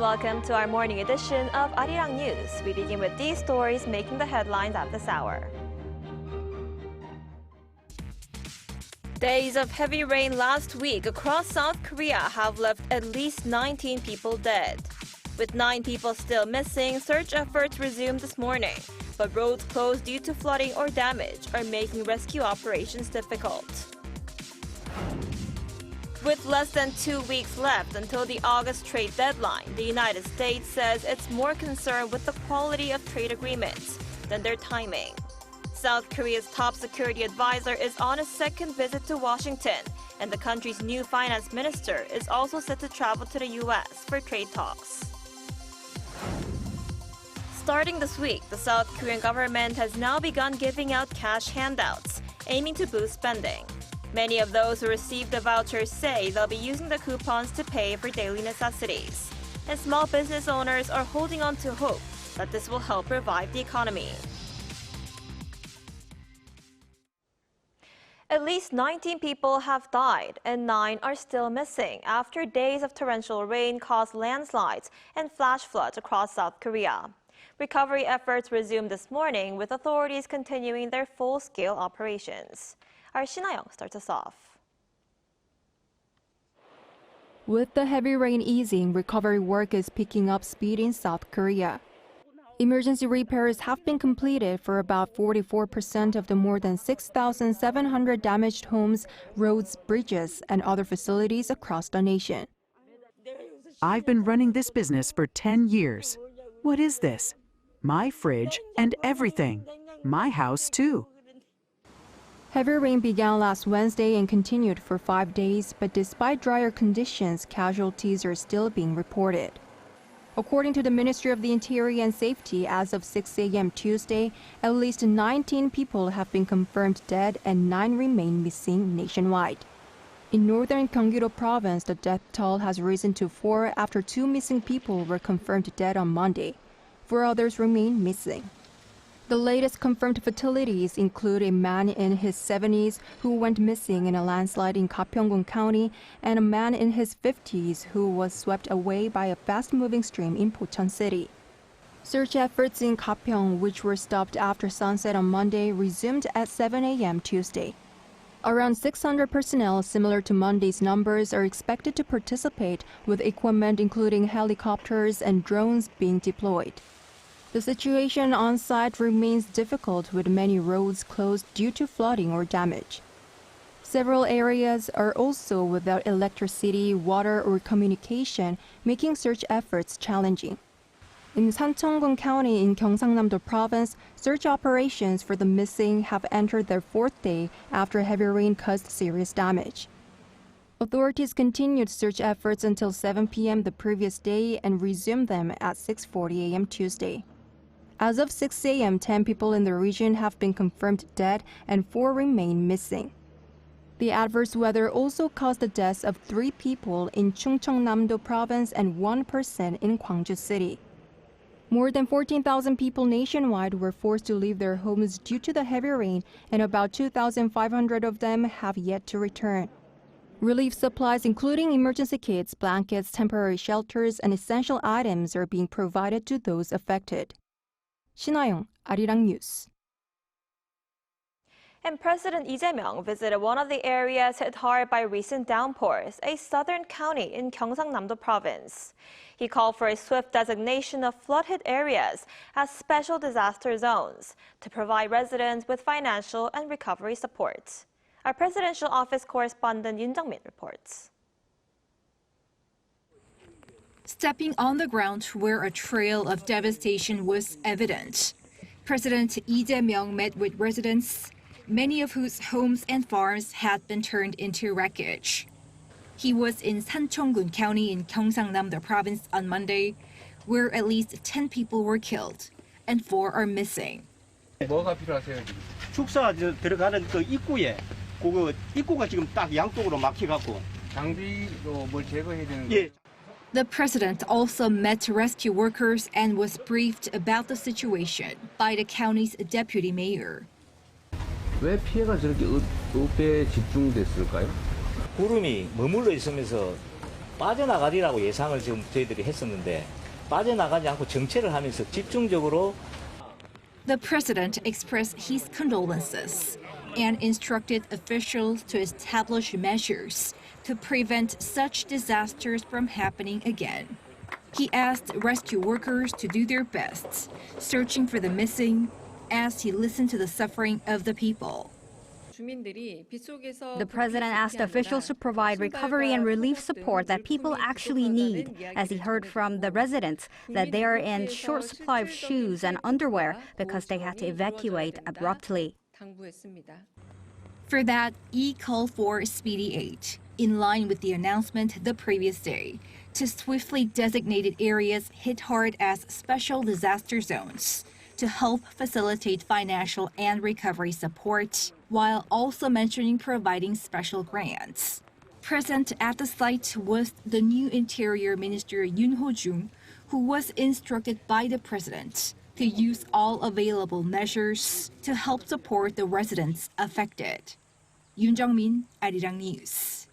welcome to our morning edition of Arirang News. We begin with these stories making the headlines at this hour. Days of heavy rain last week across South Korea have left at least 19 people dead. With 9 people still missing, search efforts resumed this morning, but roads closed due to flooding or damage are making rescue operations difficult. With less than 2 weeks left until the August trade deadline, the United States says it's more concerned with the quality of trade agreements than their timing. South Korea's top security advisor is on a second visit to Washington, and the country's new finance minister is also set to travel to the U.S. for trade talks. Starting this week, the South Korean government has now begun giving out cash handouts, aiming to boost spending. Many of those who received the vouchers say they'll be using the coupons to pay for daily necessities. And small business owners are holding on to hope that this will help revive the economy. At least 19 people have died and 9 are still missing after days of torrential rain caused landslides and flash floods across South Korea. Recovery efforts resumed this morning, with authorities continuing their full-scale operations. Our Shinayong starts us off. With the heavy rain easing, recovery work is picking up speed in South Korea. Emergency repairs have been completed for about 44% of the more than 6,700 damaged homes, roads, bridges, and other facilities across the nation. I've been running this business for 10 years. What is this? My fridge and everything. My house, too. Heavy rain began last Wednesday and continued for 5 days, but despite drier conditions, casualties are still being reported. According to the Ministry of the Interior and Safety, as of 6 a.m. Tuesday, at least 19 people have been confirmed dead and 9 remain missing nationwide. In northern Gyeonggi-do province, the death toll has risen to 4 after 2 missing people were confirmed dead on Monday. 4 others remain missing. The latest confirmed fatalities include a man in his 70s who went missing in a landslide in Gapyeong-gun County and a man in his 50s who was swept away by a fast-moving stream in Pocheon City. Search efforts in Gapyeong, which were stopped after sunset on Monday, resumed at 7 a.m. Tuesday. Around 600 personnel, similar to Monday's numbers, are expected to participate, with equipment including helicopters and drones being deployed. The situation on site remains difficult, with many roads closed due to flooding or damage. Several areas are also without electricity, water, or communication, making search efforts challenging. In Sancheong-gun County in Gyeongsang-namdo Province, search operations for the missing have entered their 4th day after heavy rain caused serious damage. Authorities continued search efforts until 7 p.m. the previous day and resumed them at 6:40 a.m. Tuesday. As of 6 a.m., 10 people in the region have been confirmed dead and 4 remain missing. The adverse weather also caused the deaths of 3 people in Chungcheongnam-do Province and 1 person in Gwangju City. More than 14,000 people nationwide were forced to leave their homes due to the heavy rain, and about 2,500 of them have yet to return. Relief supplies, including emergency kits, blankets, temporary shelters, and essential items, are being provided to those affected. Shinayong, Arirang News. And President Lee Jae-myung visited one of the areas hit hard by recent downpours, a southern county in Gyeongsang-namdo Province. He called for a swift designation of flood-hit areas as special disaster zones to provide residents with financial and recovery support. Our presidential office correspondent Yoon Jung-min reports. Stepping on the ground where a trail of devastation was evident, President Lee Jae-myung met with residents, many of whose homes and farms had been turned into wreckage. He was in Sancheong-gun County in Gyeongsang-namdo Province on Monday, where at least 10 people were killed and 4 are missing. 뭐가 필요하세요? 축사 들어가는 그 입구에 그 입구가 지금 딱 양쪽으로 막혀갖고 장비도 뭘 제거해야 되는 예. The president also met rescue workers and was briefed about the situation by the county's deputy mayor. 왜 피해가 저렇게 읍에 집중됐을까요? 구름이 머물러 있으면서 빠져나가리라고 예상을 지금 저희들이 했었는데 빠져나가지 않고 정체를 하면서 집중적으로 The president expressed his condolences and instructed officials to establish measures to prevent such disasters from happening again. He asked rescue workers to do their best, searching for the missing, as he listened to the suffering of the people. The president asked officials to provide recovery and relief support that people actually need, as he heard from the residents that they are in short supply of shoes and underwear because they had to evacuate abruptly. For that, he called for speedy aid, in line with the announcement the previous day, to swiftly designated areas hit hard as special disaster zones to help facilitate financial and recovery support, while also mentioning providing special grants. Present at the site was the new Interior Minister Yoon Ho-jung, who was instructed by the president to use all available measures to help support the residents affected. Yoon Jung-min, Arirang News.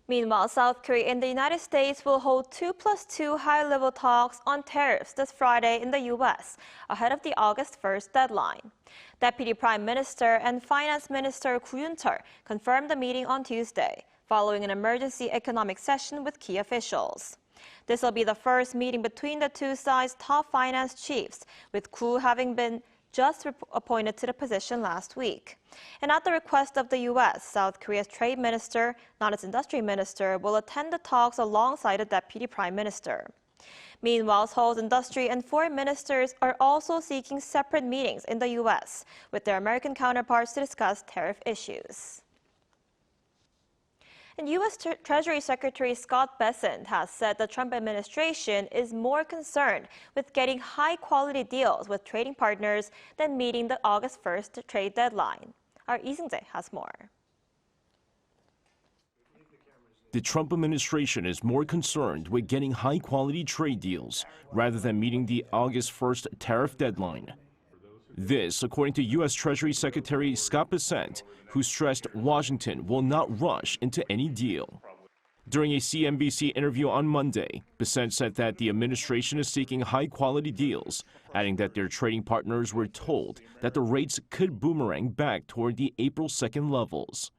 Meanwhile, South Korea and the United States will hold 2+2 high-level talks on tariffs this Friday in the U.S., ahead of the August 1st deadline. Deputy Prime Minister and Finance Minister Koo Yoon-chol confirmed the meeting on Tuesday, following an emergency economic session with key officials. This will be the first meeting between the two sides' top finance chiefs, with Koo having been just appointed to the position last week. And at the request of the U.S., South Korea's trade minister, not its industry minister, will attend the talks alongside the deputy prime minister. Meanwhile, Seoul's industry and foreign ministers are also seeking separate meetings in the U.S. with their American counterparts to discuss tariff issues. And U.S. Treasury Secretary Scott Bessent has said the Trump administration is more concerned with getting high-quality deals with trading partners than meeting the August 1st trade deadline. Our Lee Seung-jae has more. The Trump administration is more concerned with getting high-quality trade deals rather than meeting the August 1st tariff deadline. This, according to U.S. Treasury Secretary Scott Bessent, who stressed Washington will not rush into any deal. During a CNBC interview on Monday, Bessent said that the administration is seeking high-quality deals, adding that their trading partners were told that the rates could boomerang back toward the April 2nd levels.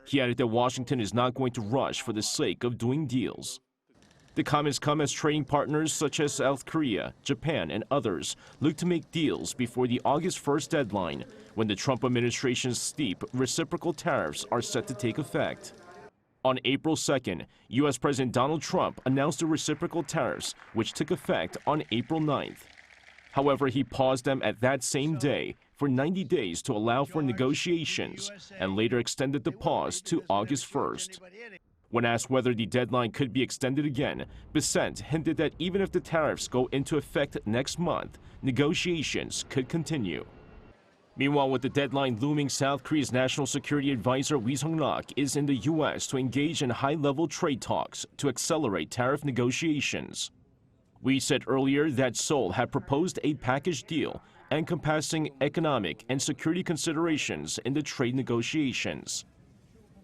He added that Washington is not going to rush for the sake of doing deals. The comments come as trading partners such as South Korea, Japan, and others look to make deals before the August 1st deadline, when the Trump administration's steep reciprocal tariffs are set to take effect. On April 2nd, U.S. President Donald Trump announced the reciprocal tariffs, which took effect on April 9th. However, he paused them at that same day for 90 days to allow for negotiations, and later extended the pause to August 1st. When asked whether the deadline could be extended again, Bessent hinted that even if the tariffs go into effect next month, negotiations could continue. Meanwhile, with the deadline looming, South Korea's National Security Advisor Ri Sung-rak is in the U.S. to engage in high-level trade talks to accelerate tariff negotiations. We said earlier that Seoul had proposed a package deal encompassing economic and security considerations in the trade negotiations.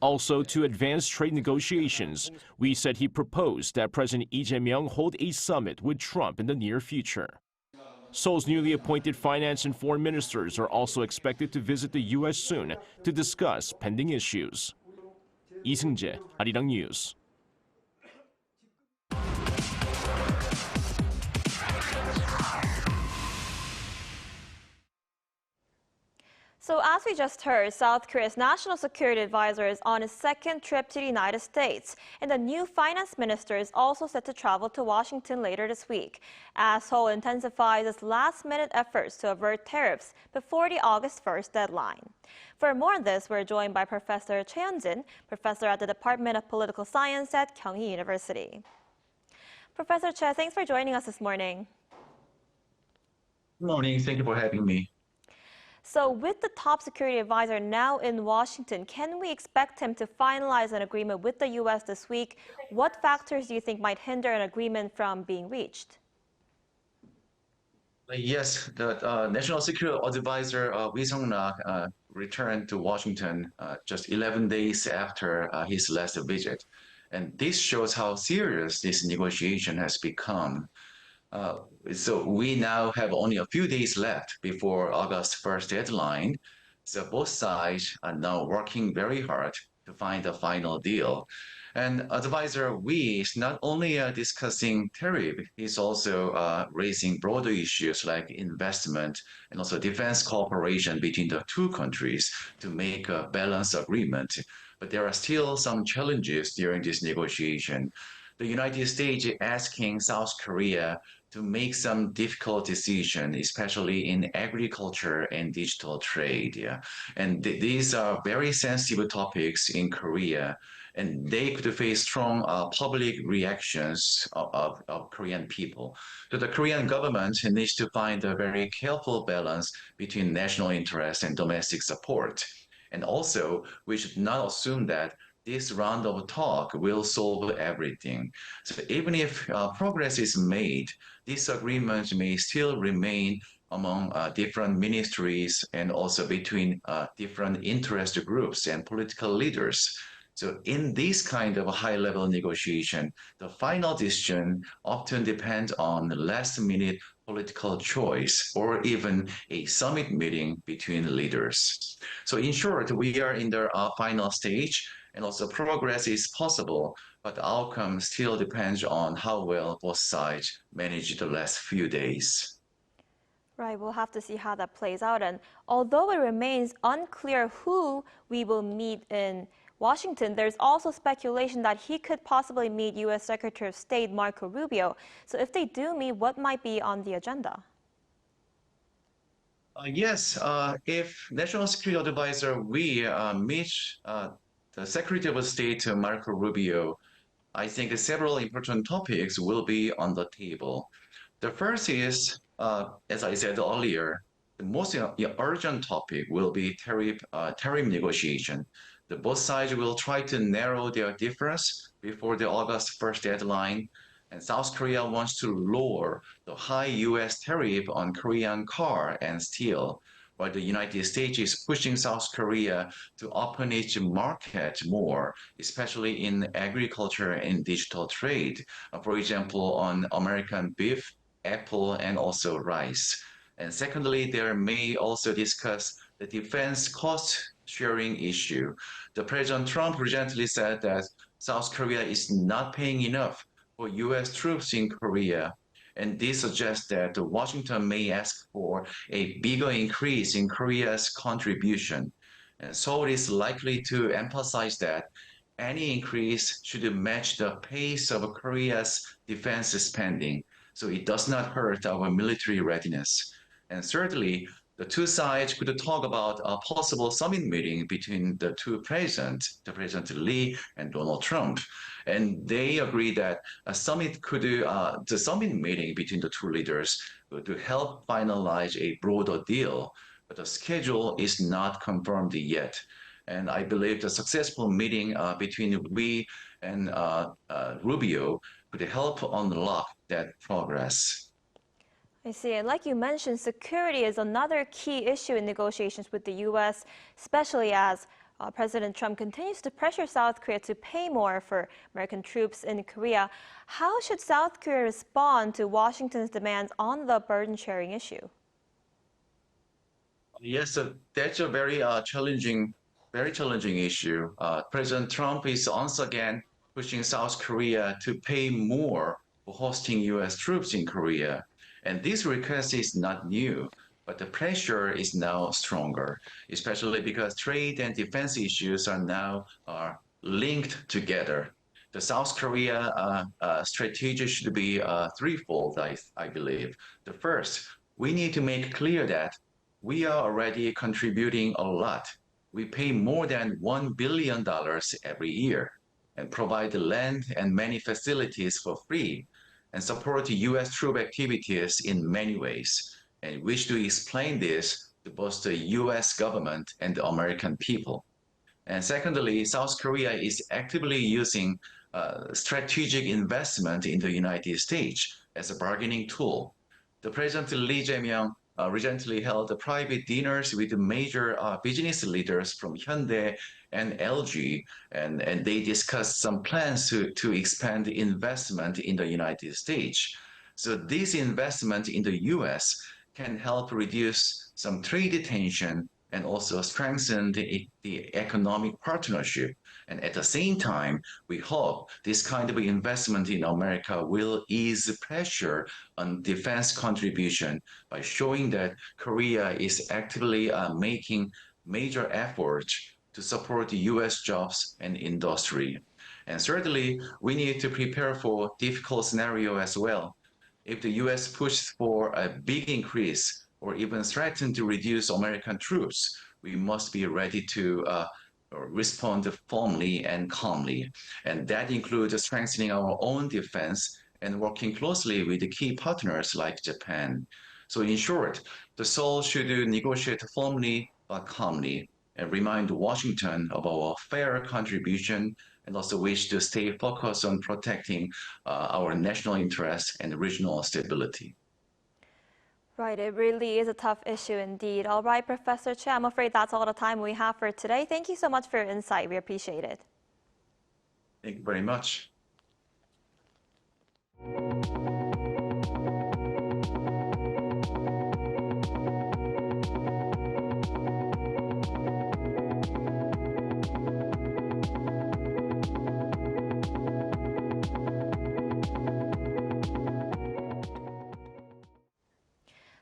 Also, to advance trade negotiations, we said he proposed that President Lee Jae-myung hold a summit with Trump in the near future. Seoul's newly appointed finance and foreign ministers are also expected to visit the U.S. soon to discuss pending issues. Lee Seung-jae, Arirang News. So as we just heard, South Korea's National Security Advisor is on his second trip to the United States, and the new finance minister is also set to travel to Washington later this week, as Seoul intensifies its last-minute efforts to avert tariffs before the August 1st deadline. For more on this, we're joined by Professor Choi Hyun-jin, professor at the Department of Political Science at Kyunghee University. Professor Choi, thanks for joining us this morning. Good morning. Thank you for having me. So with the top security advisor now in Washington, can we expect him to finalize an agreement with the U.S. this week? What factors do you think might hinder an agreement from being reached? Yes, the National Security Advisor Ri Sung-rak returned to Washington just 11 days after his last visit. And this shows how serious this negotiation has become. So we now have only a few days left before August 1st deadline. So both sides are now working very hard to find a final deal. And advisor Wee is not only discussing tariff, he's also raising broader issues like investment and also defense cooperation between the two countries to make a balanced agreement. But there are still some challenges during this negotiation. The United States is asking South Korea to make some difficult decision, especially in agriculture and digital trade. Yeah. And these are very sensitive topics in Korea, and they could face strong public reactions of Korean people. So the Korean government needs to find a very careful balance between national interest and domestic support. And also, we should not assume that this round of talk will solve everything. So even if progress is made, disagreements may still remain among different ministries and also between different interest groups and political leaders. So in this kind of a high-level negotiation, the final decision often depends on last-minute political choice or even a summit meeting between leaders. So in short, we are in the final stage, and also progress is possible, but the outcome still depends on how well both sides manage the last few days. Right, we'll have to see how that plays out. And although it remains unclear who we will meet in Washington, there's also speculation that he could possibly meet U.S. Secretary of State Marco Rubio. So if they do meet, what might be on the agenda? Yes, if National Security Advisor we meet the Secretary of State Marco Rubio, I think several important topics will be on the table. The first is, as I said earlier, the most urgent topic will be tariff negotiation. Both sides will try to narrow their difference before the August 1st deadline, and South Korea wants to lower the high U.S. tariff on Korean car and steel, while the United States is pushing South Korea to open its market more, especially in agriculture and digital trade, for example, on American beef, apple, and also rice. And secondly, there may also discuss the defense cost sharing issue. The President Trump recently said that South Korea is not paying enough for U.S. troops in Korea, and this suggests that Washington may ask for a bigger increase in Korea's contribution. And Seoul is likely to emphasize that any increase should match the pace of Korea's defense spending, so it does not hurt our military readiness. And thirdly, the two sides could talk about a possible summit meeting between the two presidents, the President Lee and Donald Trump. And they agree that the summit meeting between the two leaders to help finalize a broader deal. But the schedule is not confirmed yet. And I believe the successful meeting between Lee and Rubio could help unlock that progress. I see. And like you mentioned, security is another key issue in negotiations with the U.S., especially as President Trump continues to pressure South Korea to pay more for American troops in Korea. How should South Korea respond to Washington's demands on the burden-sharing issue? Yes, that's a very challenging issue. President Trump is once again pushing South Korea to pay more for hosting U.S. troops in Korea. And this request is not new, but the pressure is now stronger, especially because trade and defense issues are now linked together. The South Korea strategy should be threefold, I believe. The first, we need to make clear that we are already contributing a lot. We pay more than $1 billion every year and provide the land and many facilities for free, and support U.S. troop activities in many ways, and wish to explain this to both the U.S. government and the American people. And secondly, South Korea is actively using strategic investment in the United States as a bargaining tool. The President Lee Jae-myung recently held private dinners with major business leaders from Hyundai and LG, and they discussed some plans to expand investment in the United States. So this investment in the US can help reduce some trade tension and also strengthen the economic partnership. And at the same time, we hope this kind of investment in America will ease pressure on defense contribution by showing that Korea is actively making major efforts to support US jobs and industry. And thirdly, we need to prepare for difficult scenario as well. If the US pushes for a big increase or even threatens to reduce American troops, we must be ready to respond firmly and calmly. And that includes strengthening our own defense and working closely with the key partners like Japan. So in short, the Seoul should negotiate firmly but calmly and remind Washington of our fair contribution and also wish to stay focused on protecting our national interests and regional stability. Right, it really is a tough issue indeed. All right, Professor Che, I'm afraid that's all the time we have for today. Thank you so much for your insight. We appreciate it. Thank you very much.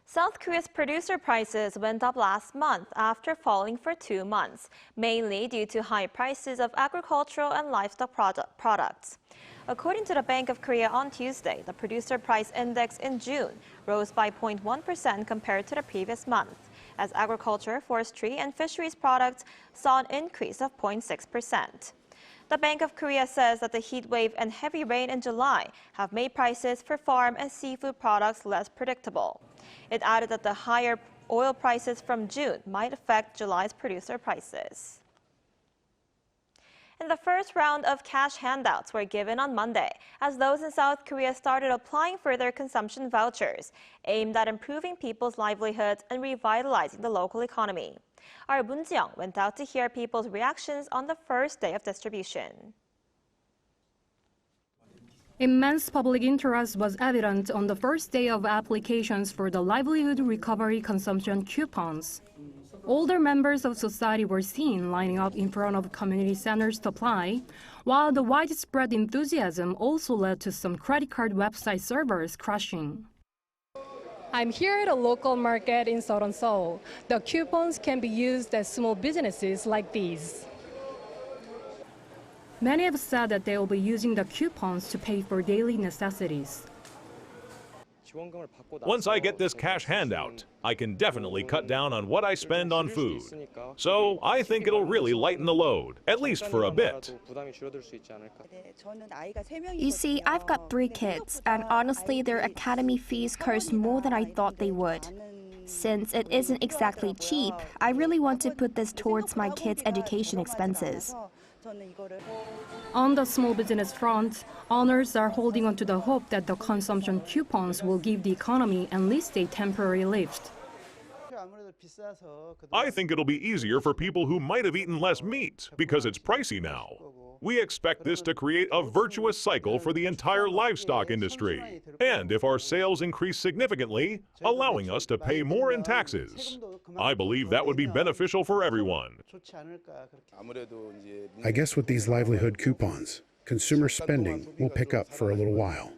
South Korea's producer prices went up last month after falling for 2 months, mainly due to high prices of agricultural and livestock products. According to the Bank of Korea on Tuesday, the producer price index in June rose by 0.1% compared to the previous month, as agriculture, forestry, and fisheries products saw an increase of 0.6%. The Bank of Korea says that the heat wave and heavy rain in July have made prices for farm and seafood products less predictable. It added that the higher oil prices from June might affect July's producer prices. And the first round of cash handouts were given on Monday as those in South Korea started applying for their consumption vouchers, aimed at improving people's livelihoods and revitalizing the local economy. Our Moon Ji-young went out to hear people's reactions on the first day of distribution. Immense public interest was evident on the first day of applications for the Livelihood Recovery Consumption coupons. Older members of society were seen lining up in front of community centers to apply, while the widespread enthusiasm also led to some credit card website servers crashing. I'm here at a local market in southern Seoul. The coupons can be used at small businesses like these. Many have said that they will be using the coupons to pay for daily necessities. Once I get this cash handout, I can definitely cut down on what I spend on food. So I think it'll really lighten the load, at least for a bit. You see, I've got 3 kids, and honestly, their academy fees cost more than I thought they would. Since it isn't exactly cheap, I really want to put this towards my kids' education expenses. On the small business front, owners are holding on to the hope that the consumption coupons will give the economy at least a temporary lift. I think it'll be easier for people who might have eaten less meat because it's pricey now. We expect this to create a virtuous cycle for the entire livestock industry. And if our sales increase significantly, allowing us to pay more in taxes. I believe that would be beneficial for everyone. I guess with these livelihood coupons, consumer spending will pick up for a little while,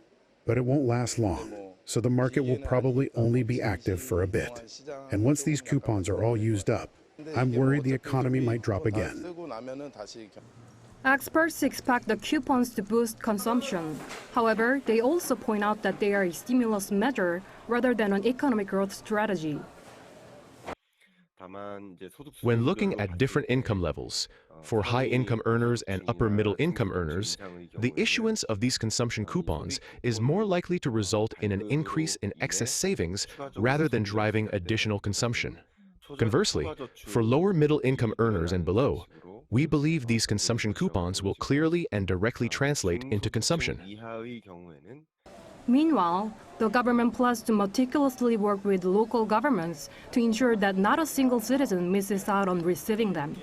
but it won't last long. So the market will probably only be active for a bit. And once these coupons are all used up, I'm worried the economy might drop again. Experts expect the coupons to boost consumption. However, they also point out that they are a stimulus measure rather than an economic growth strategy. When looking at different income levels, for high-income earners and upper-middle-income earners, the issuance of these consumption coupons is more likely to result in an increase in excess savings rather than driving additional consumption. Conversely, for lower-middle-income earners and below, we believe these consumption coupons will clearly and directly translate into consumption. Meanwhile, the government plans to meticulously work with local governments to ensure that not a single citizen misses out on receiving them.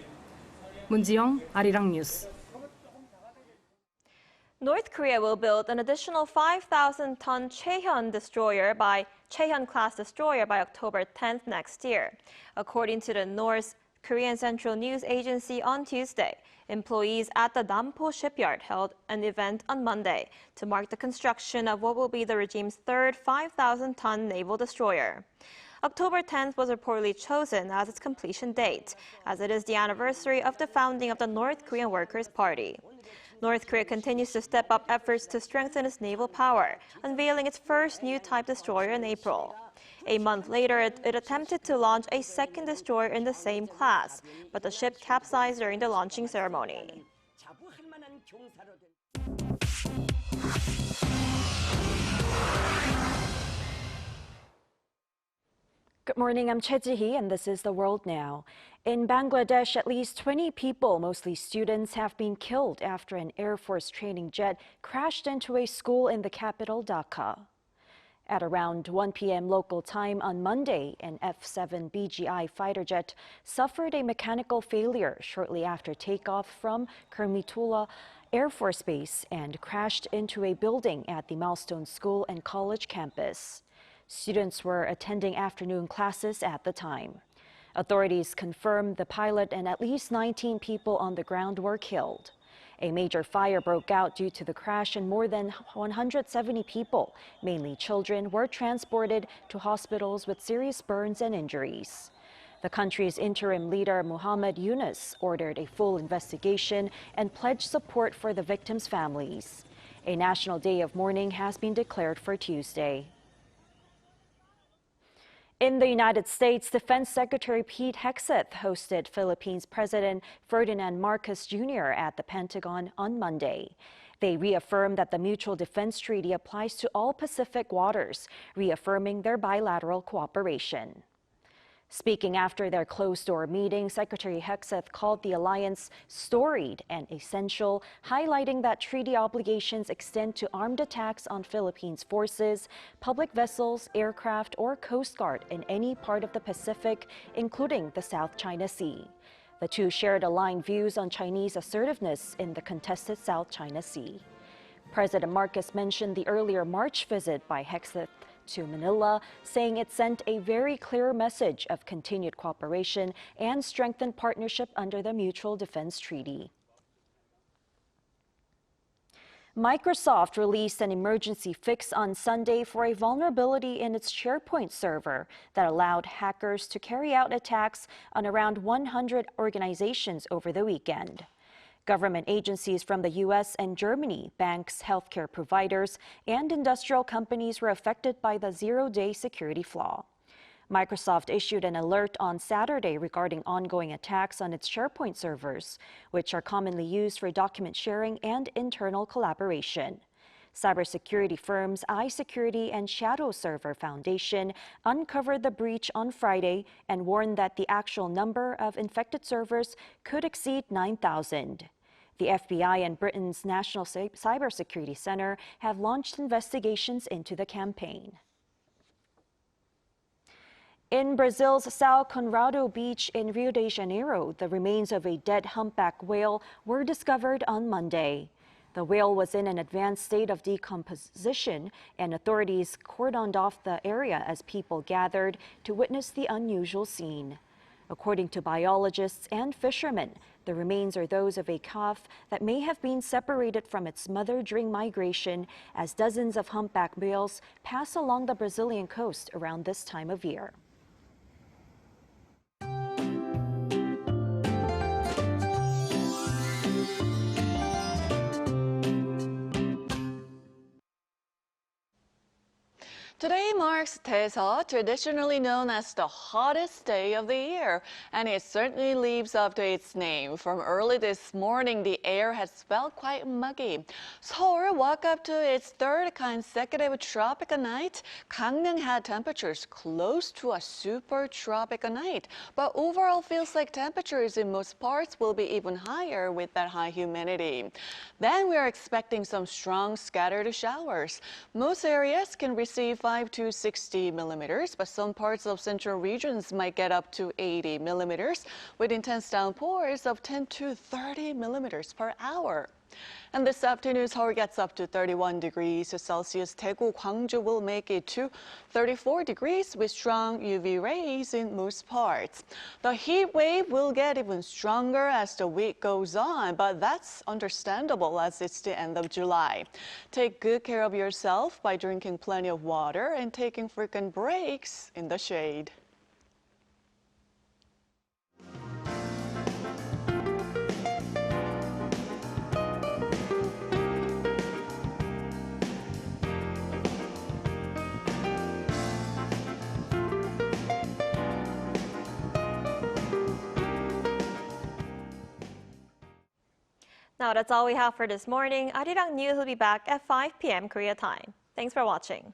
Moon Ji-young, Arirang News. North Korea will build an additional 5,000-ton Cheon-class destroyer by October 10th next year. According to the North Korean Central News Agency on Tuesday, employees at the Nampo shipyard held an event on Monday to mark the construction of what will be the regime's third 5,000-ton naval destroyer. October 10th was reportedly chosen as its completion date, as it is the anniversary of the founding of the North Korean Workers' Party. North Korea continues to step up efforts to strengthen its naval power, unveiling its first new type destroyer in April. A month later, it attempted to launch a second destroyer in the same class, but the ship capsized during the launching ceremony. Good morning, I'm Choi Ji-hee, and this is The World Now. In Bangladesh, at least 20 people, mostly students, have been killed after an Air Force training jet crashed into a school in the capital, Dhaka. At around 1 p.m. local time on Monday, an F-7 BGI fighter jet suffered a mechanical failure shortly after takeoff from Kermitula Air Force Base and crashed into a building at the Milestone School and College campus. Students were attending afternoon classes at the time. Authorities confirmed the pilot and at least 19 people on the ground were killed. A major fire broke out due to the crash and more than 170 people, mainly children, were transported to hospitals with serious burns and injuries. The country's interim leader, Muhammad Yunus, ordered a full investigation and pledged support for the victims' families. A national day of mourning has been declared for Tuesday. In the United States, Defense Secretary Pete Hegseth hosted Philippines President Ferdinand Marcos Jr. at the Pentagon on Monday. They reaffirmed that the Mutual Defense Treaty applies to all Pacific waters, reaffirming their bilateral cooperation. Speaking after their closed-door meeting, Secretary Hegseth called the alliance storied and essential, highlighting that treaty obligations extend to armed attacks on Philippines forces, public vessels, aircraft, or Coast Guard in any part of the Pacific, including the South China Sea. The two shared aligned views on Chinese assertiveness in the contested South China Sea. President Marcos mentioned the earlier March visit by Hegseth to Manila, saying it sent a very clear message of continued cooperation and strengthened partnership under the Mutual Defense Treaty. Microsoft released an emergency fix on Sunday for a vulnerability in its SharePoint server that allowed hackers to carry out attacks on around 100 organizations over the weekend. Government agencies from the U.S. and Germany, banks, healthcare providers, and industrial companies were affected by the zero-day security flaw. Microsoft issued an alert on Saturday regarding ongoing attacks on its SharePoint servers, which are commonly used for document sharing and internal collaboration. Cybersecurity firms iSecurity and Shadow Server Foundation uncovered the breach on Friday and warned that the actual number of infected servers could exceed 9,000. The FBI and Britain's National Cybersecurity Center have launched investigations into the campaign. In Brazil's São Conrado Beach in Rio de Janeiro, the remains of a dead humpback whale were discovered on Monday. The whale was in an advanced state of decomposition, and authorities cordoned off the area as people gathered to witness the unusual scene. According to biologists and fishermen, the remains are those of a calf that may have been separated from its mother during migration, as dozens of humpback whales pass along the Brazilian coast around this time of year. Today marks Taeseo, traditionally known as the hottest day of the year, and it certainly lives up to its name. From early this morning, the air has felt quite muggy. Seoul woke up to its third consecutive tropical night. Gangneung had temperatures close to a super tropical night, but overall feels like temperatures in most parts will be even higher with that high humidity. Then we are expecting some strong scattered showers. Most areas can receive 5 to 60 millimeters, but some parts of central regions might get up to 80 millimeters, with intense downpours of 10 to 30 millimeters per hour. And this afternoon, Seoul gets up to 31 degrees Celsius. Daegu, Gwangju will make it to 34 degrees with strong UV rays in most parts. The heat wave will get even stronger as the week goes on, but that's understandable as it's the end of July. Take good care of yourself by drinking plenty of water and taking frequent breaks in the shade. Now that's all we have for this morning. Arirang News will be back at 5 p.m. Korea time. Thanks for watching.